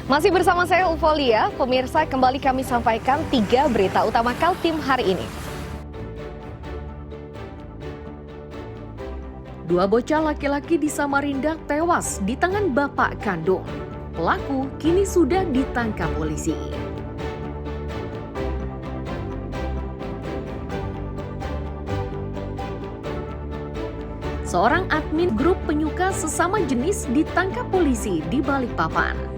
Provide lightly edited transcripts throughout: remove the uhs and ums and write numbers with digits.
Masih bersama saya Ufolia, pemirsa kembali kami sampaikan 3 berita utama Kaltim hari ini. 2 bocah laki-laki di Samarinda tewas di tangan bapak kandung. Pelaku kini sudah ditangkap polisi. Seorang admin grup penyuka sesama jenis ditangkap polisi di Balikpapan.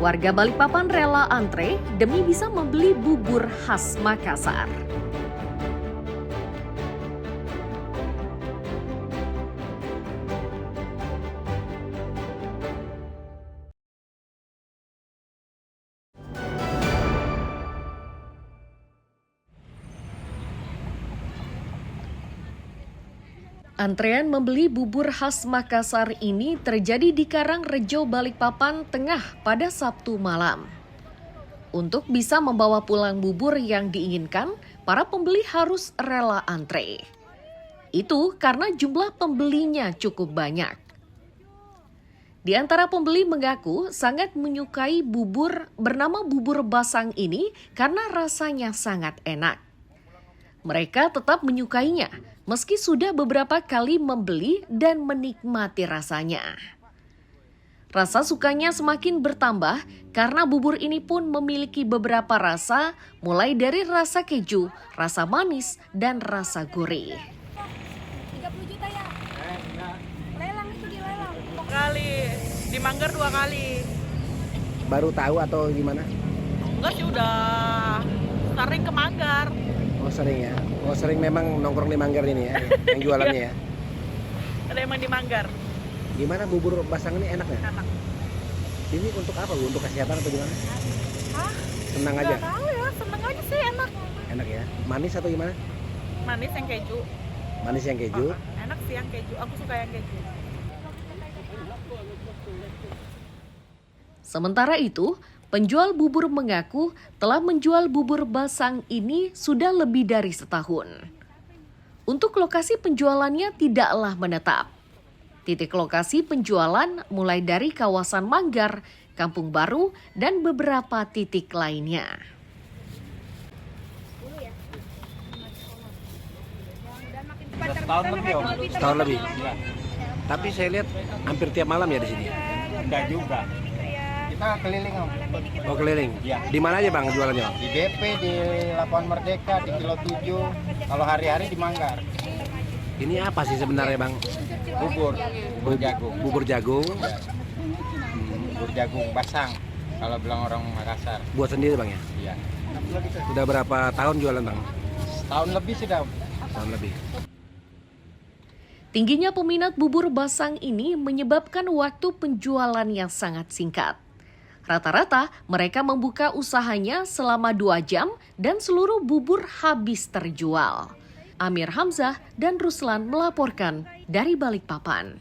Warga Balikpapan rela antre demi bisa membeli bubur khas Makassar. Antrean membeli bubur khas Makassar ini terjadi di Karangrejo, Balikpapan Tengah pada Sabtu malam. Untuk bisa membawa pulang bubur yang diinginkan, para pembeli harus rela antre. Itu karena jumlah pembelinya cukup banyak. Di antara pembeli mengaku sangat menyukai bubur bernama bubur basang ini karena rasanya sangat enak. Mereka tetap menyukainya, meski sudah beberapa kali membeli dan menikmati rasanya. Rasa sukanya semakin bertambah karena bubur ini pun memiliki beberapa rasa, mulai dari rasa keju, rasa manis, dan rasa gurih. 30 juta ya? Lelang itu dilelang. Kali, di Manggar 2 kali. Baru tahu atau gimana? Enggak sih, udah sering ke Manggar. Oh sering ya? Oh sering memang nongkrong di Manggar ini ya, yang jualannya ya? Ada emang di Manggar. Gimana bubur basang ini enak ya? Enak. Ini untuk apa Bu? Untuk kesehatan atau gimana? Hah? Senang aja? Nggak tahu ya, seneng aja sih, enak. Enak ya? Manis atau gimana? Manis yang keju. Manis yang keju? Enak sih yang keju, aku suka yang keju. Sementara itu, penjual bubur mengaku telah menjual bubur basang ini sudah lebih dari setahun. Untuk lokasi penjualannya tidaklah menetap. Titik lokasi penjualan mulai dari kawasan Manggar, Kampung Baru, dan beberapa titik lainnya. Setahun lebih? Tapi saya lihat hampir tiap malam ya di sini? Enggak juga. Kita keliling Om. Oh keliling? Iya. Di mana aja Bang jualannya? Di BP, di Lapangan Merdeka, di Kilo 7. Kalau hari-hari di Manggar. Ini apa sih sebenarnya Bang? Bubur jagung. Bubur jagung? Ya. Bubur jagung basang. Kalau bilang orang Makassar. Buat sendiri Bang ya? Iya. Udah berapa tahun jualan Bang? Setahun lebih sudah. Tahun lebih. Tingginya peminat bubur basang ini menyebabkan waktu penjualan yang sangat singkat. Rata-rata mereka membuka usahanya selama 2 jam dan seluruh bubur habis terjual. Amir Hamzah dan Ruslan melaporkan dari Balikpapan.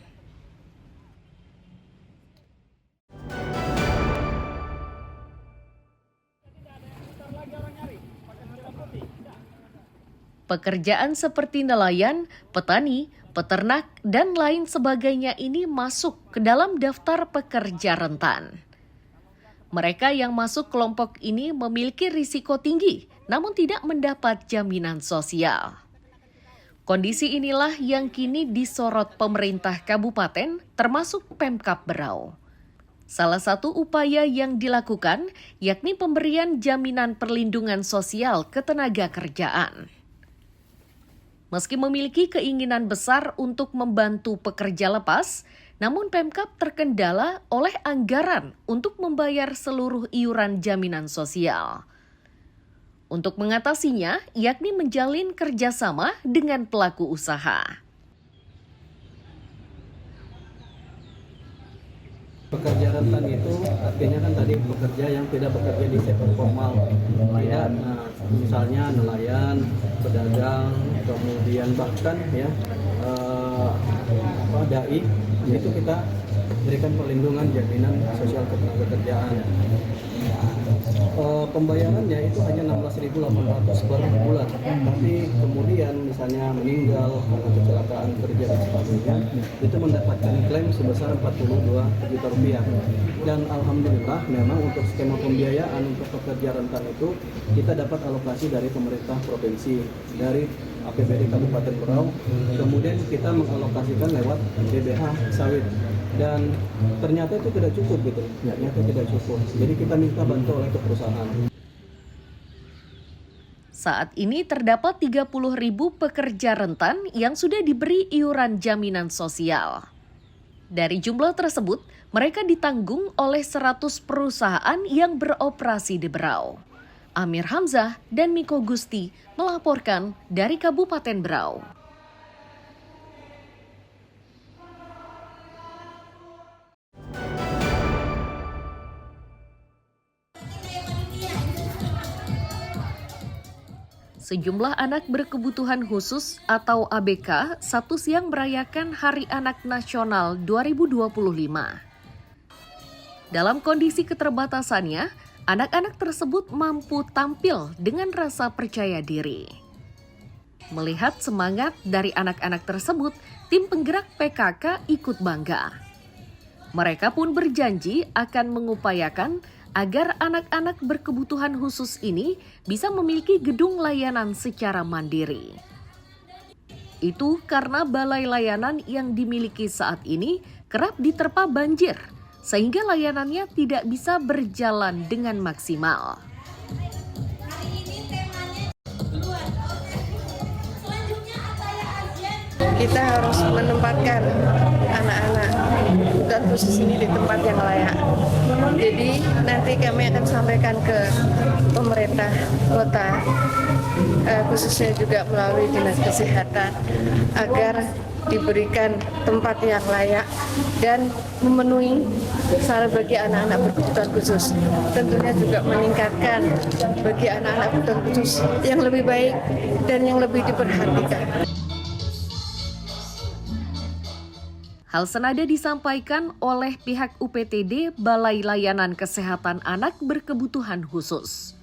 Pekerjaan seperti nelayan, petani, peternak, dan lain sebagainya ini masuk ke dalam daftar pekerja rentan. Mereka yang masuk kelompok ini memiliki risiko tinggi, namun tidak mendapat jaminan sosial. Kondisi inilah yang kini disorot pemerintah kabupaten, termasuk Pemkab Berau. Salah satu upaya yang dilakukan yakni pemberian jaminan perlindungan sosial ketenaga kerjaan. Meski memiliki keinginan besar untuk membantu pekerja lepas, namun Pemkab terkendala oleh anggaran untuk membayar seluruh iuran jaminan sosial. Untuk mengatasinya, yakni menjalin kerjasama dengan pelaku usaha. Pekerja rentan itu artinya kan tadi pekerja yang tidak bekerja di sektor formal, nelayan, misalnya nelayan, pedagang, kemudian bahkan ya dai, itu kita berikan perlindungan jaminan sosial ketenagakerjaan. Pembayarannya itu hanya 16.800 per bulan, tapi kemudian misalnya meninggal karena kecelakaan kerja dan sebagainya, itu mendapatkan klaim sebesar 42 juta rupiah. Dan alhamdulillah memang untuk skema pembiayaan untuk pekerja rentan itu kita dapat alokasi dari pemerintah provinsi, dari APBD Kabupaten Berau, kemudian kita mengalokasikan lewat BBH sawit. Dan ternyata itu tidak cukup gitu, ternyata tidak cukup. Jadi kita minta bantu oleh perusahaan. Saat ini terdapat 30.000 pekerja rentan yang sudah diberi iuran jaminan sosial. Dari jumlah tersebut, mereka ditanggung oleh 100 perusahaan yang beroperasi di Berau. Amir Hamzah dan Miko Gusti melaporkan dari Kabupaten Berau. Sejumlah anak berkebutuhan khusus atau ABK Sabtu siang merayakan Hari Anak Nasional 2025. Dalam kondisi keterbatasannya, anak-anak tersebut mampu tampil dengan rasa percaya diri. Melihat semangat dari anak-anak tersebut, tim penggerak PKK ikut bangga. Mereka pun berjanji akan mengupayakan agar anak-anak berkebutuhan khusus ini bisa memiliki gedung layanan secara mandiri. Itu karena balai layanan yang dimiliki saat ini kerap diterpa banjir, sehingga layanannya tidak bisa berjalan dengan maksimal. Kita harus menempatkan anak-anak kebutuhan khusus ini di tempat yang layak. Jadi nanti kami akan sampaikan ke pemerintah kota, khususnya juga melalui dinas kesehatan, agar diberikan tempat yang layak dan memenuhi syarat bagi anak-anak berkebutuhan khusus. Tentunya juga meningkatkan bagi anak-anak berkebutuhan khusus yang lebih baik dan yang lebih diperhatikan. Hal senada disampaikan oleh pihak UPTD Balai Layanan Kesehatan Anak Berkebutuhan Khusus.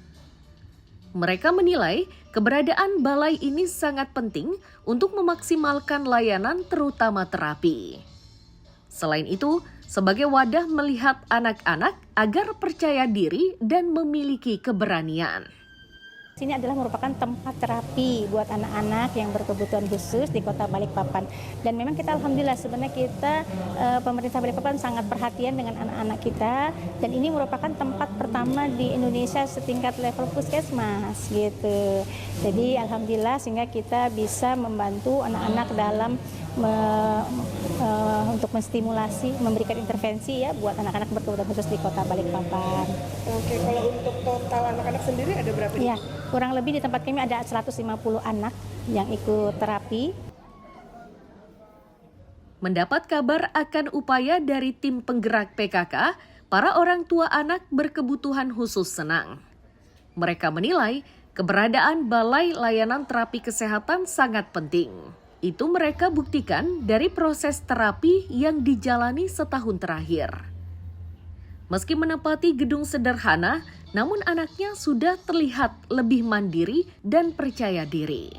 Mereka menilai keberadaan balai ini sangat penting untuk memaksimalkan layanan terutama terapi. Selain itu, sebagai wadah melihat anak-anak agar percaya diri dan memiliki keberanian. Sini adalah merupakan tempat terapi buat anak-anak yang berkebutuhan khusus di Kota Balikpapan. Dan memang kita alhamdulillah sebenarnya kita pemerintah Balikpapan sangat perhatian dengan anak-anak kita, dan ini merupakan tempat pertama di Indonesia setingkat level puskesmas gitu. Jadi alhamdulillah sehingga kita bisa membantu anak-anak dalam untuk menstimulasi, memberikan intervensi ya buat anak-anak berkebutuhan khusus di Kota Balikpapan. Oke, kalau untuk total anak-anak sendiri ada berapa? Ya, kurang lebih di tempat kami ada 150 anak yang ikut terapi. Mendapat kabar akan upaya dari tim penggerak PKK, para orang tua anak berkebutuhan khusus senang. Mereka menilai keberadaan Balai Layanan Terapi Kesehatan sangat penting. Itu mereka buktikan dari proses terapi yang dijalani setahun terakhir. Meski menempati gedung sederhana, namun anaknya sudah terlihat lebih mandiri dan percaya diri.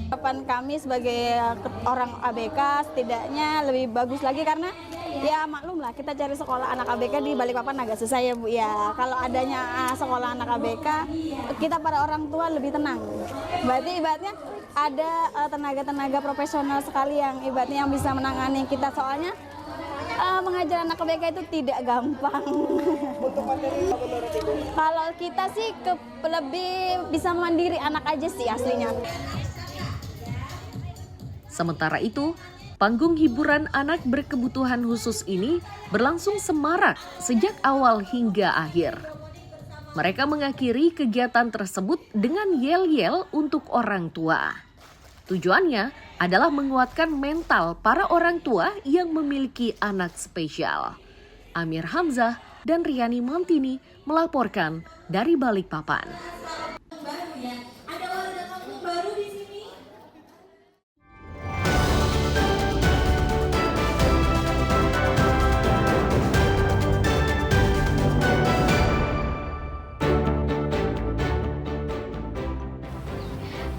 Harapan kami sebagai orang ABK setidaknya lebih bagus lagi, karena ya maklum lah kita cari sekolah anak ABK di Balikpapan agak susah ya Bu ya. Kalau adanya sekolah anak ABK, kita para orang tua lebih tenang. Berarti ibaratnya ada tenaga-tenaga profesional sekali yang ibaratnya yang bisa menangani kita, soalnya mengajar anak ABK itu tidak gampang. Untuk materi menurut Ibu? Kalau kita sih lebih bisa mandiri anak aja sih aslinya. Sementara itu, panggung hiburan anak berkebutuhan khusus ini berlangsung semarak sejak awal hingga akhir. Mereka mengakhiri kegiatan tersebut dengan yel-yel untuk orang tua. Tujuannya adalah menguatkan mental para orang tua yang memiliki anak spesial. Amir Hamzah dan Riani Mantini melaporkan dari Balikpapan.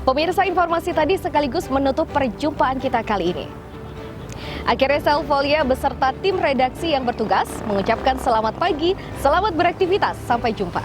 Pemirsa, informasi tadi sekaligus menutup perjumpaan kita kali ini. Akhirnya Selvolia beserta tim redaksi yang bertugas mengucapkan selamat pagi, selamat beraktivitas, sampai jumpa.